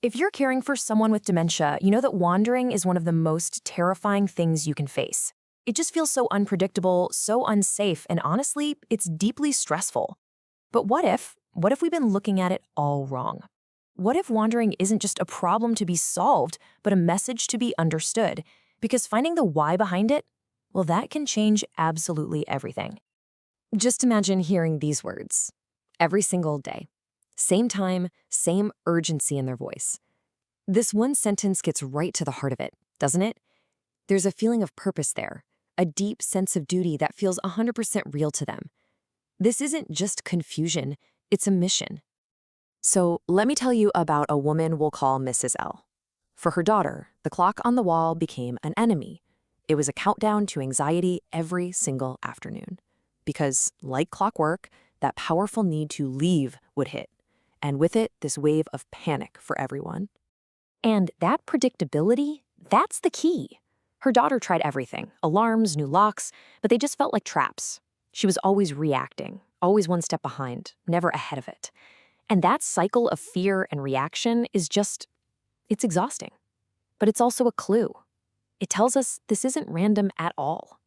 If you're caring for someone with dementia, you know that wandering is one of the most terrifying things you can face. It just feels so unpredictable, so unsafe, and honestly, it's deeply stressful. But what if we've been looking at it all wrong? What if wandering isn't just a problem to be solved, but a message to be understood? Because finding the why behind it, well, that can change absolutely everything. Just imagine hearing these words every single day. Same time, same urgency in their voice. This one sentence gets right to the heart of it, doesn't it? There's a feeling of purpose there, a deep sense of duty that feels 100% real to them. This isn't just confusion, it's a mission. So let me tell you about a woman we'll call Mrs. L. For her daughter, the clock on the wall became an enemy. It was a countdown to anxiety every single afternoon. Because, like clockwork, that powerful need to leave would hit. And with it, this wave of panic for everyone. And that predictability, that's the key. Her daughter tried everything, alarms, new locks, but they just felt like traps. She was always reacting, always one step behind, never ahead of it. And that cycle of fear and reaction is it's exhausting. But it's also a clue. It tells us this isn't random at all.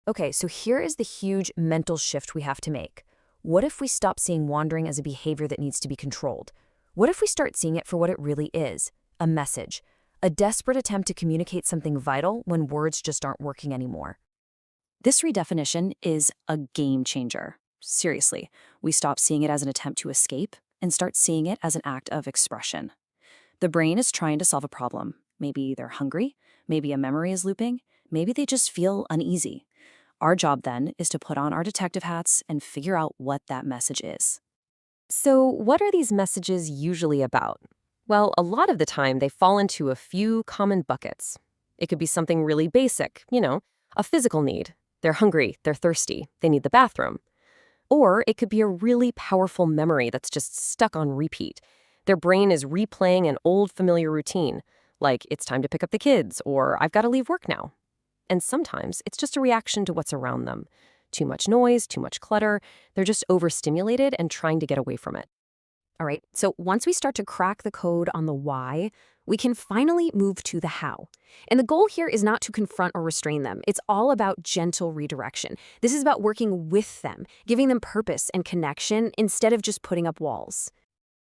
Okay, so here is the huge mental shift we have to make. What if we stop seeing wandering as a behavior that needs to be controlled? What if we start seeing it for what it really is? A message. A desperate attempt to communicate something vital when words just aren't working anymore. This redefinition is a game changer. Seriously, we stop seeing it as an attempt to escape and start seeing it as an act of expression. The brain is trying to solve a problem. Maybe they're hungry, maybe a memory is looping, maybe they just feel uneasy. Our job then is to put on our detective hats and figure out what that message is. So what are these messages usually about? Well, a lot of the time they fall into a few common buckets. It could be something really basic, a physical need. They're hungry, they're thirsty, they need the bathroom. Or it could be a really powerful memory that's just stuck on repeat. Their brain is replaying an old familiar routine, like it's time to pick up the kids or I've got to leave work now. And sometimes it's just a reaction to what's around them. Too much noise, too much clutter. They're just overstimulated and trying to get away from it. All right, so once we start to crack the code on the why, we can finally move to the how. And the goal here is not to confront or restrain them. It's all about gentle redirection. This is about working with them, giving them purpose and connection instead of just putting up walls.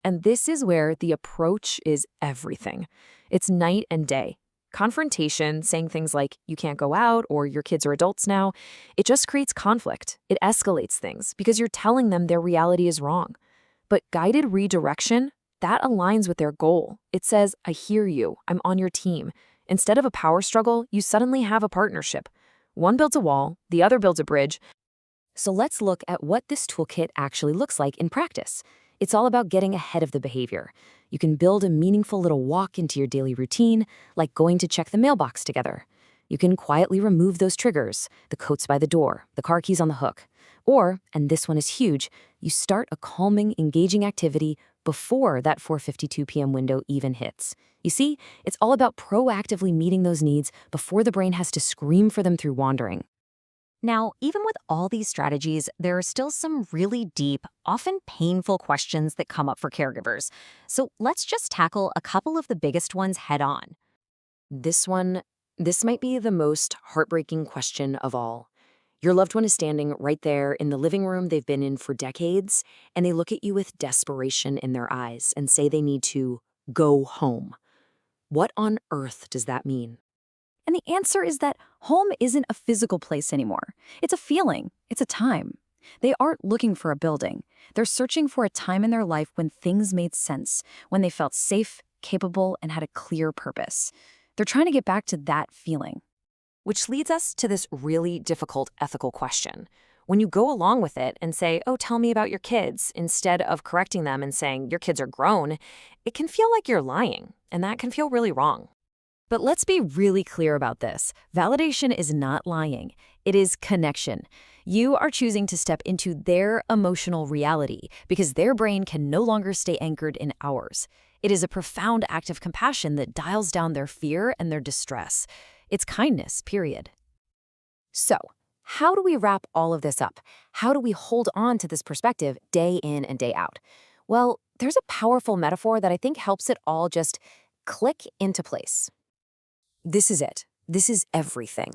And this is where the approach is everything. It's night and day. Confrontation, saying things like, you can't go out or your kids are adults now, it just creates conflict. It escalates things because you're telling them their reality is wrong. But guided redirection, that aligns with their goal. It says, I hear you, I'm on your team. Instead of a power struggle, you suddenly have a partnership. One builds a wall, the other builds a bridge. So let's look at what this toolkit actually looks like in practice. It's all about getting ahead of the behavior. You can build a meaningful little walk into your daily routine, like going to check the mailbox together. You can quietly remove those triggers, the coats by the door, the car keys on the hook. Or, and this one is huge, you start a calming, engaging activity before that 4:52 p.m. window even hits. You see, it's all about proactively meeting those needs before the brain has to scream for them through wandering. Now, even with all these strategies, there are still some really deep, often painful questions that come up for caregivers. So let's just tackle a couple of the biggest ones head on. This might be the most heartbreaking question of all. Your loved one is standing right there in the living room they've been in for decades, and they look at you with desperation in their eyes and say they need to go home. What on earth does that mean? And the answer is that home isn't a physical place anymore. It's a feeling. It's a time. They aren't looking for a building. They're searching for a time in their life when things made sense, when they felt safe, capable, and had a clear purpose. They're trying to get back to that feeling. Which leads us to this really difficult ethical question. When you go along with it and say, oh, tell me about your kids, instead of correcting them and saying, your kids are grown, it can feel like you're lying, and that can feel really wrong. But let's be really clear about this. Validation is not lying. It is connection. You are choosing to step into their emotional reality because their brain can no longer stay anchored in ours. It is a profound act of compassion that dials down their fear and their distress. It's kindness, period. So, how do we wrap all of this up? How do we hold on to this perspective day in and day out? Well, There's a powerful metaphor that I think helps it all just click into place. This is it. This is everything.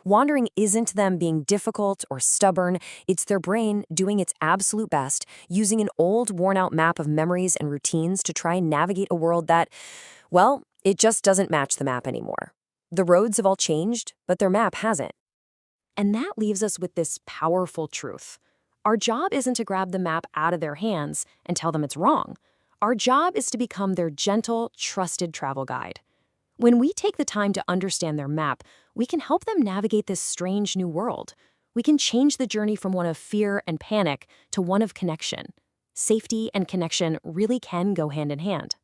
Wandering isn't them being difficult or stubborn, it's their brain doing its absolute best, using an old, worn-out map of memories and routines to try and navigate a world that, well, it just doesn't match the map anymore. The roads have all changed, but their map hasn't. And that leaves us with this powerful truth. Our job isn't to grab the map out of their hands and tell them it's wrong. Our job is to become their gentle, trusted travel guide. When we take the time to understand their map, we can help them navigate this strange new world. We can change the journey from one of fear and panic to one of connection. Safety and connection really can go hand in hand.